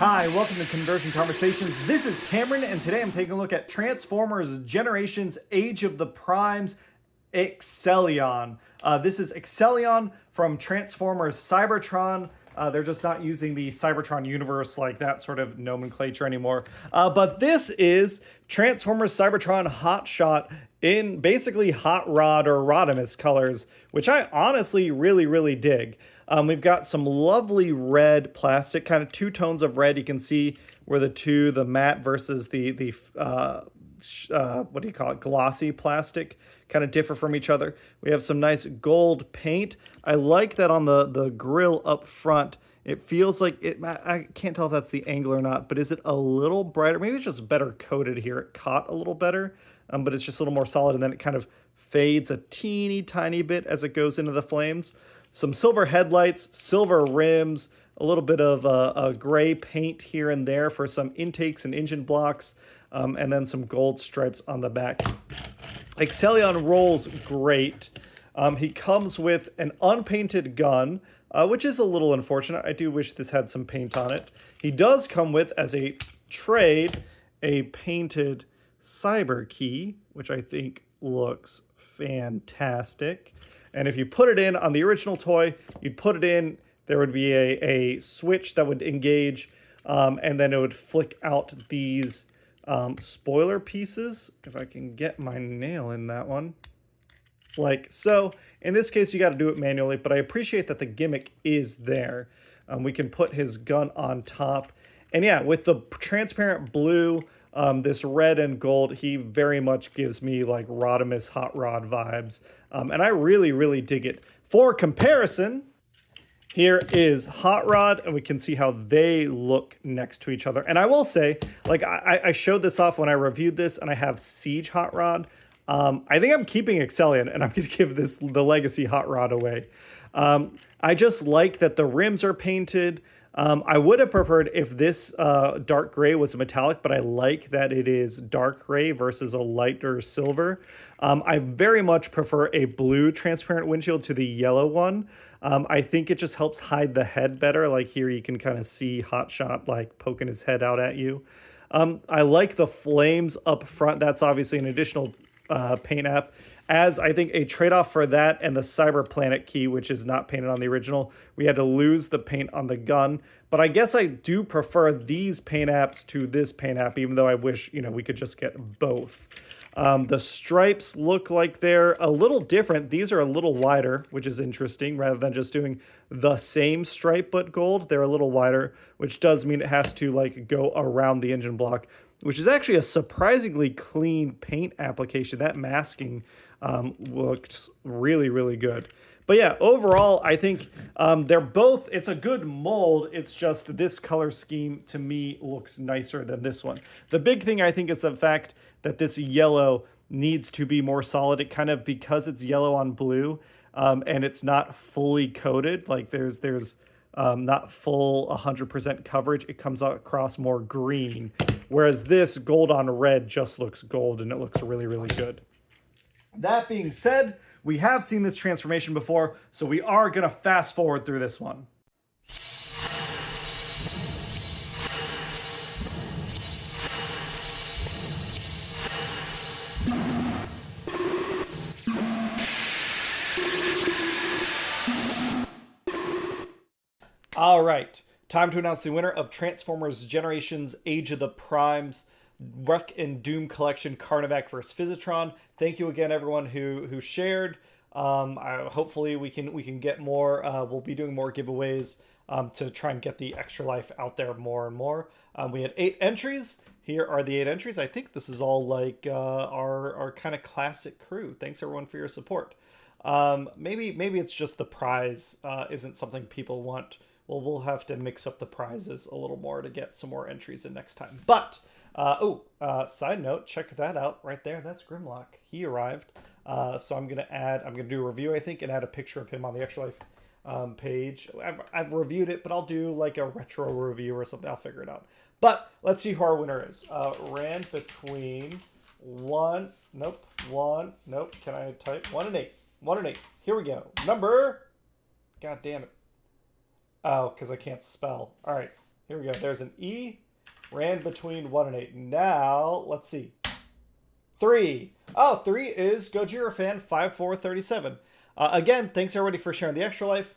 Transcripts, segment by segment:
Hi, welcome to Conversion Conversations. This is Cameron, and today I'm taking a look at Transformers Generations Age of the Primes Excellion. This is Excellion from Transformers Cybertron. They're just not using the Cybertron universe like that sort of nomenclature anymore. But this is Transformers Cybertron Hot Shot in basically Hot Rod or Rodimus colors, which I honestly really dig. We've got some lovely red plastic, kind of two tones of red. You can see where the matte versus the what do you call it, glossy plastic kind of differ from each other. We have some nice gold paint. I like that on the grill up front. It feels like it, I can't tell if that's the angle or not, but is it a little brighter? Maybe it's just better coated here. It caught a little better, but it's just a little more solid, and then it kind of fades a teeny tiny bit as it goes into the flames. Some silver headlights, silver rims, a little bit of a gray paint here and there for some intakes and engine blocks, and then some gold stripes on the back. Excellion rolls great. He comes with an unpainted gun, which is a little unfortunate. I do wish this had some paint on it. He does come with, as a trade, a painted cyber key, which I think looks fantastic. And if you put it in on the original toy, you'd put it in, there would be a switch that would engage, and then it would flick out these spoiler pieces. If I can get my nail in that one. Like so. In this case, you got to do it manually, but I appreciate that the gimmick is there. We can put his gun on top. And yeah, with the transparent blue, this red and gold, he very much gives me like Rodimus Hot Rod vibes. And I really dig it. For comparison, here is Hot Rod, and we can see how they look next to each other. And I will say, like I showed this off when I reviewed this, and I have Siege Hot Rod. I think I'm keeping Excellion, and I'm going to give the Legacy Hot Rod away. I just like that the rims are painted. I would have preferred if this dark gray was a metallic, but I like that it is dark gray versus a lighter silver. I very much prefer a blue transparent windshield to the yellow one. I think it just helps hide the head better. Like here you can kind of see Hot Shot like poking his head out at you. I like the flames up front. That's obviously an additional paint app. As I think a trade-off for that and the Cyber Planet key, which is not painted on the original, we had to lose the paint on the gun. But I guess I do prefer these paint apps to this paint app, even though I wish, we could just get both. The stripes look like they're a little different. These are a little wider, which is interesting. Rather than just doing the same stripe but gold, they're a little wider, which does mean it has to like go around the engine block, which is actually a surprisingly clean paint application. That masking looked really good. But yeah, overall, I think they're both, it's a good mold. It's just this color scheme to me looks nicer than this one. The big thing I think is the fact that this yellow needs to be more solid. It kind of, because it's yellow on blue and it's not fully coated, like there's not full 100% coverage, it comes across more green. Whereas this gold on red just looks gold, and it looks really good. That being said, we have seen this transformation before, so we are going to fast forward through this one. All right, time to announce the winner of Transformers Generations Age of the Primes Wreck and Doom Collection Carnivac vs. Physitron. Thank you again, everyone who shared. Hopefully we can get more. We'll be doing more giveaways to try and get the extra life out there more and more. We had 8 entries. Here are the 8 entries. I think this is all like our kind of classic crew. Thanks everyone for your support. Maybe it's just the prize isn't something people want. Well, we'll have to mix up the prizes a little more to get some more entries in next time. But side note, check that out right there. That's Grimlock. He arrived. So I'm gonna do a review, I think, and add a picture of him on the Extra Life page. I've reviewed it, but I'll do like a retro review or something. I'll figure it out. But let's see who our winner is. Ran between 1, nope, can I type? 1 and 8. 1 and 8. Here we go. Number, god damn it. Oh, because I can't spell. All right. Here we go. There's an E. Ran between 1 and 8. Now, let's see. 3. Oh, 3 is Gojira Fan 5437. Again, thanks everybody for sharing the extra life.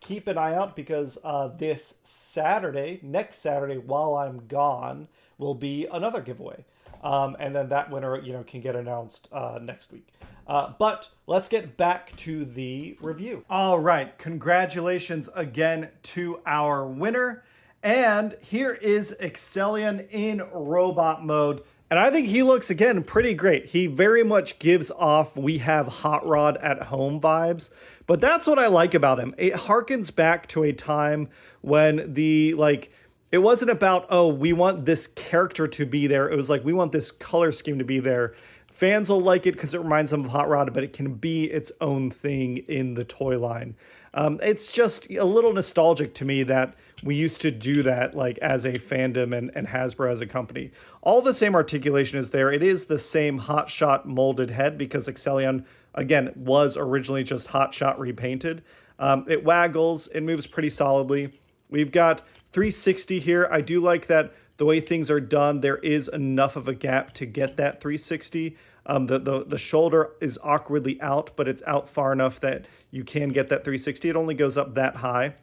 Keep an eye out because this Saturday, next Saturday, while I'm gone, will be another giveaway. And then that winner, can get announced next week. But let's get back to the review. All right, congratulations again to our winner. And here is Excellion in robot mode. And I think he looks, again, pretty great. He very much gives off we have Hot Rod at home vibes. But that's what I like about him. It harkens back to a time when it wasn't about, oh, we want this character to be there. It was like, we want this color scheme to be there. Fans will like it because it reminds them of Hot Rod, but it can be its own thing in the toy line. It's just a little nostalgic to me that we used to do that as a fandom and Hasbro as a company. All the same articulation is there. It is the same Hot Shot molded head because Excellion, again, was originally just Hot Shot repainted. It waggles. It moves pretty solidly. We've got 360 here. I do like that the way things are done, there is enough of a gap to get that 360. The shoulder is awkwardly out, but it's out far enough that you can get that 360. It only goes up that high.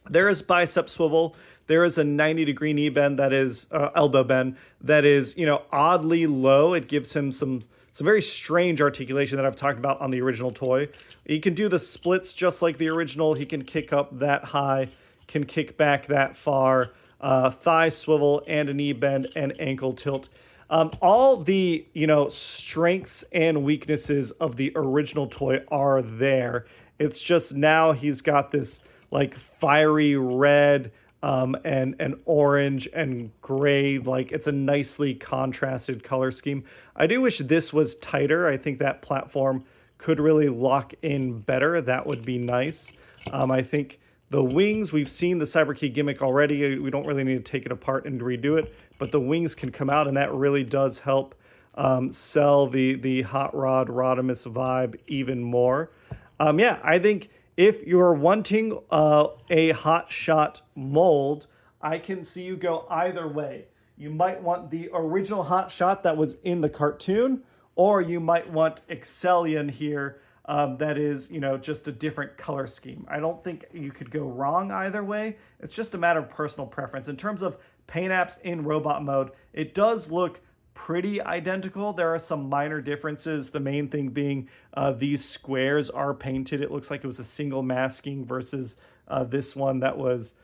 There is bicep swivel. There is a 90-degree knee bend that is elbow bend that is, oddly low. It gives him some very strange articulation that I've talked about on the original toy. He can do the splits just like the original. He can kick up that high, can kick back that far. Thigh swivel and a knee bend and ankle tilt. All the, strengths and weaknesses of the original toy are there. It's just now he's got this fiery red and orange and gray. It's a nicely contrasted color scheme. I do wish this was tighter. I think that platform could really lock in better. That would be nice. I think the wings, we've seen the Cyberkey gimmick already. We don't really need to take it apart and redo it, but the wings can come out, and that really does help sell the Hot Rod Rodimus vibe even more. I think if you're wanting a Hot Shot mold, I can see you go either way. You might want the original Hot Shot that was in the cartoon, or you might want Excellion here. That is, just a different color scheme. I don't think you could go wrong either way. It's just a matter of personal preference. In terms of paint apps in robot mode, it does look pretty identical. There are some minor differences. The main thing being these squares are painted. It looks like it was a single masking versus this one that was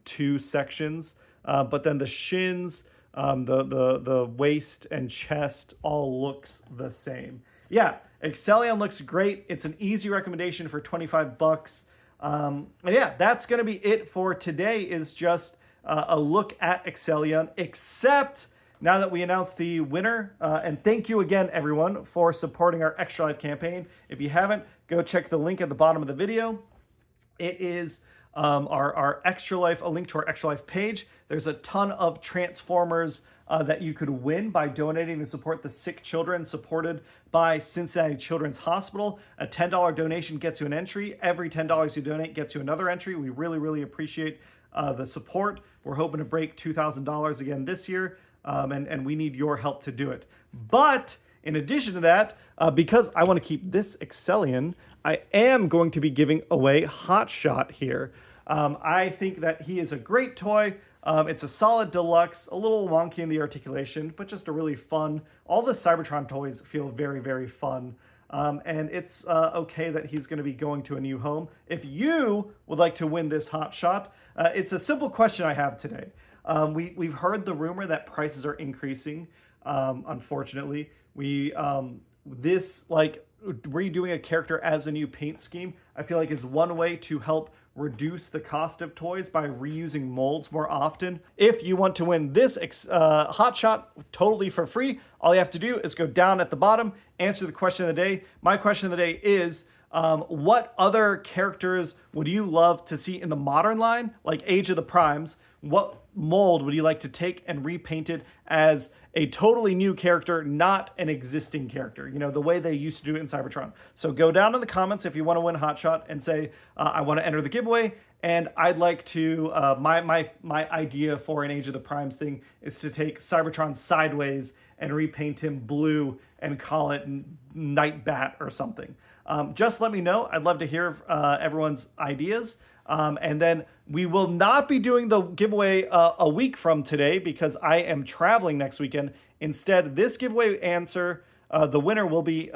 2 sections. But then the shins, the waist and chest all looks the same. Yeah, Excellion looks great. It's an easy recommendation for 25 bucks. That's going to be it for today, is just a look at Excellion, except now that we announced the winner. And thank you again, everyone, for supporting our Extra Life campaign. If you haven't, go check the link at the bottom of the video. It is our Extra Life, a link to our Extra Life page. There's a ton of Transformers that you could win by donating to support the sick children supported by Cincinnati Children's Hospital. A $10 donation gets you an entry. Every $10 you donate gets you another entry. We really, really appreciate the support. We're hoping to break $2,000 again this year, and we need your help to do it. But in addition to that, because I want to keep this Excellion, I am going to be giving away Hot Shot here. I think that he is a great toy. It's a solid deluxe, a little wonky in the articulation, but just a really fun. All the Cybertron toys feel very, very fun. And it's okay that he's going to be going to a new home. If you would like to win this Hot Shot, it's a simple question I have today. We've heard the rumor that prices are increasing. Unfortunately, redoing a character as a new paint scheme, I feel like is one way to help reduce the cost of toys by reusing molds more often. If you want to win this Hot Shot totally for free, all you have to do is go down at the bottom, answer the question of the day. My question of the day is, what other characters would you love to see in the modern line, like Age of the Primes? What mold would you like to take and repaint it as a totally new character, not an existing character, the way they used to do it in Cybertron? So go down in the comments if you want to win Hot Shot and say, I want to enter the giveaway, And I'd like to, my idea for an Age of the Primes thing is to take Cybertron sideways and repaint him blue and call it Night Bat or something. Just let me know. I'd love to hear everyone's ideas. And then we will not be doing the giveaway a week from today because I am traveling next weekend. Instead, this giveaway answer, the winner will be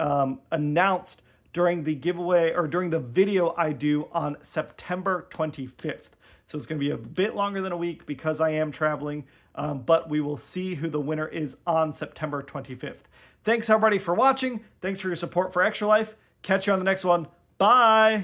announced during the giveaway or during the video I do on September 25th. So it's going to be a bit longer than a week because I am traveling, but we will see who the winner is on September 25th. Thanks everybody for watching. Thanks for your support for Extra Life. Catch you on the next one. Bye.